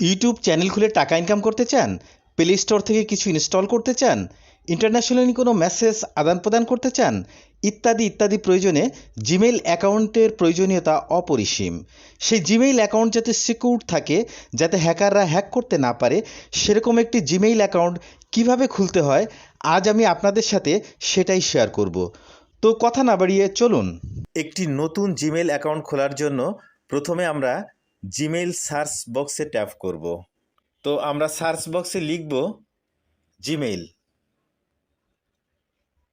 YouTube channel খুলে টাকা income করতে চান? প্লে স্টোর থেকে কিছু ইনস্টল করতে চান? ইন্টারন্যাশনালি কোনো মেসেজ আদান প্রদান করতে চান? ইত্যাদি ইত্যাদি প্রয়োজনে জিমেইল অ্যাকাউন্টের প্রয়োজনীয়তা অপরিসীম। সেই জিমেইল অ্যাকাউন্ট যাতে সিকিউর থাকে, যাতে হ্যাকাররা হ্যাক করতে না পারে, সেরকম একটি জিমেইল অ্যাকাউন্ট কিভাবে খুলতে হয় আজ আমি আপনাদের সাথে সেটাই শেয়ার করব। তো কথা না বাড়িয়ে চলুন। একটি নতুন জিমেইল অ্যাকাউন্ট খোলার জন্য প্রথমে আমরা জিমেইল সার্চ বক্সে ট্যাপ করব। তো আমরা সার্চ বক্সে লিখব জিমেইল।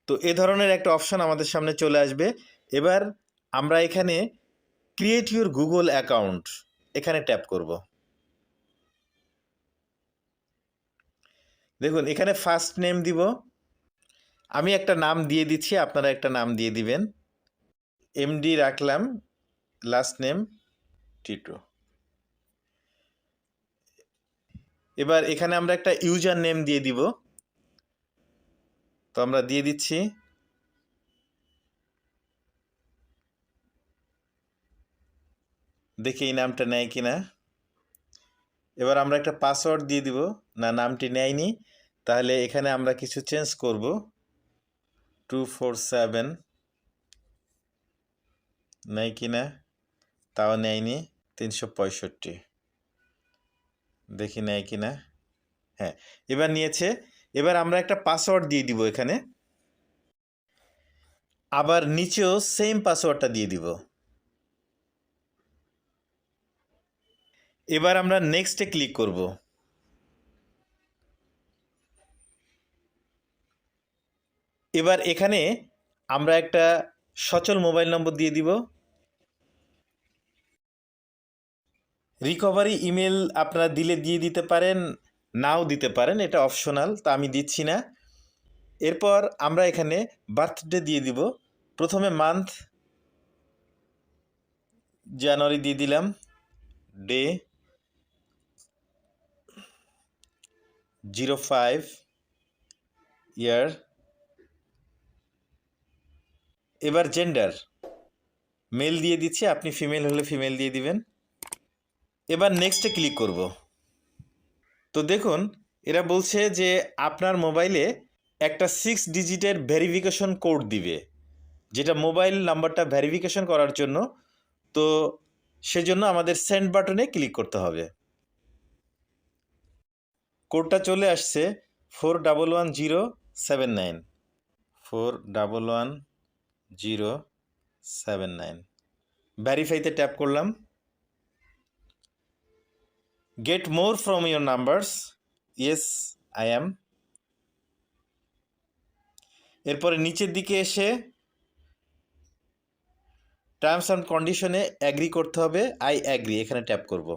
তো এ ধরনের একটা অপশন আমাদের সামনে চলে আসবে। এবার আমরা এখানে ক্রিয়েট ইউর গুগল অ্যাকাউন্ট এখানে ট্যাপ করব। দেখুন এখানে ফার্স্ট নেম দিব, আমি একটা নাম দিয়ে দিচ্ছি, আপনারা একটা নাম দিয়ে দিবেন। এমডি রাখলাম, লাস্ট নেম টিটো। এবার এখানে আমরা একটা ইউজার নেম দিয়ে দিব, তো আমরা দিয়ে দিচ্ছি। দেখি এই নামটা নেয় কিনা। এবার আমরা একটা পাসওয়ার্ড দিয়ে দিব, না নামটি নেয়নি, তাহলে এখানে আমরা কিছু চেঞ্জ করব। 247 নেয় কিনা, তাও নেয়নি। 365 দেখি নেয় কিনা, হ্যাঁ এবার নিয়েছে। এবার আমরা একটা পাসওয়ার্ড দিয়ে দিব এখানে, আবার নিচেও সেম পাসওয়ার্ডটা দিয়ে দিব। এবার আমরা নেক্সটে ক্লিক করব। এবার এখানে আমরা একটা সচল মোবাইল নম্বর দিয়ে দিব। রিকভারি ইমেল আপনারা দিলে দিয়ে দিতে পারেন, নাও দিতে পারেন, এটা অপশনাল, তা আমি দিচ্ছি না। এরপর আমরা এখানে বার্থডে দিয়ে দিব। প্রথমে মান্থ জানুয়ারি দিয়ে দিলাম, ডে 05 ইয়ার। এবার জেন্ডার মেল দিয়ে দিচ্ছি, আপনি ফিমেল হলে ফিমেল দিয়ে দিবেন। এবার নেক্সটে ক্লিক করব। তো দেখুন এরা বলছে যে আপনার মোবাইলে একটা 6 ডিজিটের ভেরিফিকেশন কোড দিবে, যেটা মোবাইল নাম্বারটা ভেরিফিকেশন করার জন্য। তো সেজন্য আমাদের সেন্ড বাটনে ক্লিক করতে হবে। কোডটা চলে আসছে 411079, 411079। ভেরিফাইতে ট্যাপ করলাম। Get more from your numbers, yes I am. এরপরে নিচের দিকে এসে টার্মস অ্যান্ড কন্ডিশনে অ্যাগ্রি করতে হবে, আই অ্যাগ্রি এখানে ট্যাপ করব।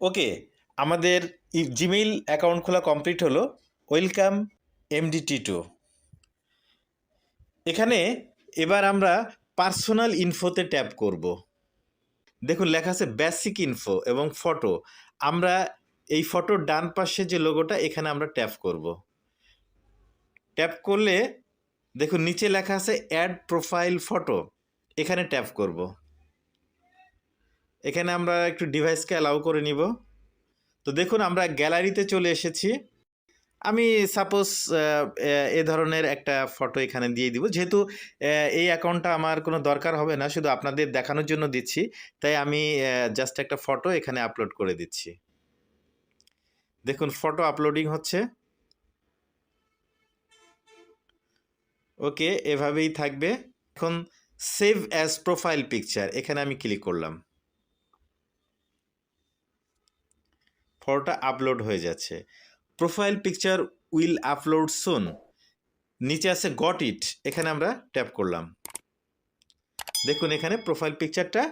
ওকে, আমাদের জিমেইল অ্যাকাউন্ট খোলা কমপ্লিট হলো। Welcome MD2। এখানে এবার আমরা পার্সোনাল ইনফোতে ট্যাপ করব। দেখুন লেখা আছে বেসিক ইনফো এবং ফটো। আমরা এই ফটোর ডান পাশে যে লোগোটা, এখানে আমরা ট্যাপ করব। ট্যাপ করলে দেখুন নিচে লেখা আছে অ্যাড প্রোফাইল ফটো, এখানে ট্যাপ করব। এখানে আমরা একটু ডিভাইসকে অ্যালাউ করে নিব। তো দেখুন আমরা গ্যালারিতে চলে এসেছি। আমি সাপোজ এ ধরনের একটা ফটো এখানে দিয়ে দিব, যেহেতু এই অ্যাকাউন্টটা আমার কোনো দরকার হবে না, শুধু আপনাদের দেখানোর জন্য দিচ্ছি, তাই আমি জাস্ট একটা ফটো এখানে আপলোড করে দিচ্ছি। দেখুন ফটো আপলোডিং হচ্ছে। ওকে, এভাবেই থাকবে। এখন সেভ অ্যাজ প্রোফাইল পিকচার, এখানে আমি ক্লিক করলাম। ফটোটা আপলোড হয়ে যাচ্ছে। প্রোফাইল পিকচার উইল আপলোড সুন, নিচে আছে গট ইট, এখানে আমরা ট্যাপ করলাম। দেখুন এখানে প্রোফাইল পিকচারটা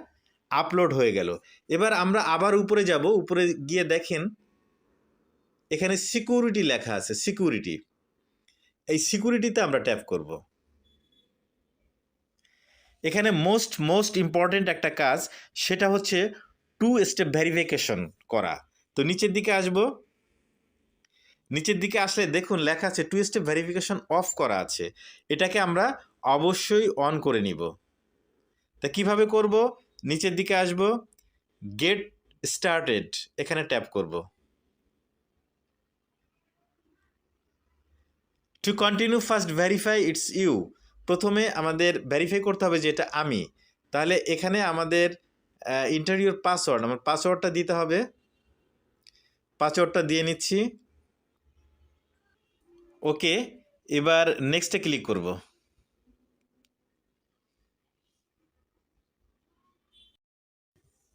আপলোড হয়ে গেল। এবার আমরা আবার উপরে যাব, উপরে গিয়ে দেখেন এখানে সিকিউরিটি লেখা আছে, সিকিউরিটি। এই সিকিউরিটিতে আমরা ট্যাপ করব। এখানে মোস্ট ইম্পর্টেন্ট একটা কাজ, সেটা হচ্ছে 2 স্টেপ ভেরিফিকেশন করা। তো নিচের দিকে আসব। নিচের দিকে আসলে দেখুন লেখা আছে 2 স্টেপ ভেরিফিকেশন অফ করা আছে, এটাকে আমরা অবশ্যই অন করে নিব। তা কিভাবে করব? নিচের দিকে আসব, গেট স্টার্টেড এখানে ট্যাপ করব। To continue first verify it's you, প্রথমে আমাদের ভেরিফাই করতে হবে যে এটা আমি। তাহলে এখানে আমাদের ইন্টারভিউর পাসওয়ার্ড, আমার পাসওয়ার্ডটা দিতে হবে। পাসওয়ার্ডটা দিয়ে নিচ্ছি। ওকে, এবার নেক্সটে ক্লিক করব।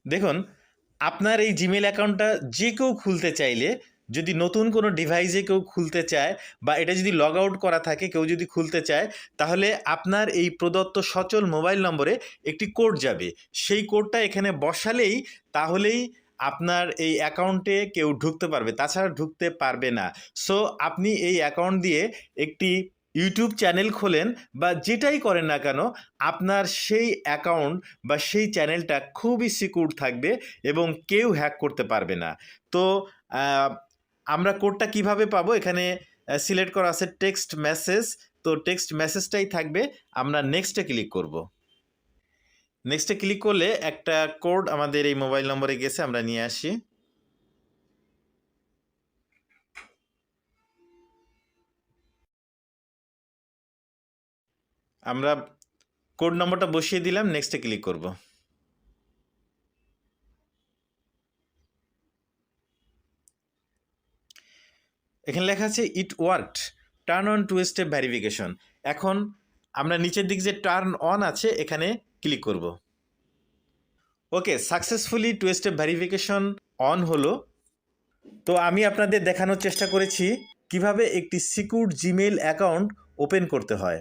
দেখুন, আপনার এই জিমেল অ্যাকাউন্টটা যে কেউ খুলতে চাইলে, যদি নতুন কোনো ডিভাইসে কেউ খুলতে চায় বা এটা যদি লগ আউট করা থাকে কেউ যদি খুলতে চায়, তাহলে আপনার এই প্রদত্ত সচল মোবাইল নম্বরে একটি কোড যাবে। সেই কোডটা এখানে বসালেই তাহলেই আপনার এই অ্যাকাউন্টে কেউ ঢুকতে পারবে, তাছাড়া ঢুকতে পারবে না। সো আপনি এই অ্যাকাউন্ট দিয়ে একটি ইউটিউব চ্যানেল খোলেন বা যেটাই করেন না কেন, আপনার সেই অ্যাকাউন্ট বা সেই চ্যানেলটা খুবই সিকিউর থাকবে এবং কেউ হ্যাক করতে পারবে না। তো আমরা কোডটা কিভাবে পাবো, এখানে সিলেক্ট করা আছে টেক্সট মেসেজ, তো টেক্সট মেসেজটাই থাকবে। আমরা নেক্সটে ক্লিক করব। নেক্সটে ক্লিক করলে একটা কোড আমাদের এই মোবাইল নম্বরে গেছে, আমরা নিয়ে আসি। আমরা কোড নম্বরটা বসিয়ে দিলাম, নেক্সটে ক্লিক করব। এখানে লেখা আছে it worked, turn on two step verification. এখন আমরা নিচের দিক যে টার্ন অন আছে এখানে ক্লিক করব। Okay, successfully two step verification on হলো। তো আমি আপনাদের দেখানোর চেষ্টা করেছি কিভাবে একটি সিকিউর জিমেইল অ্যাকাউন্ট ওপেন করতে হয়।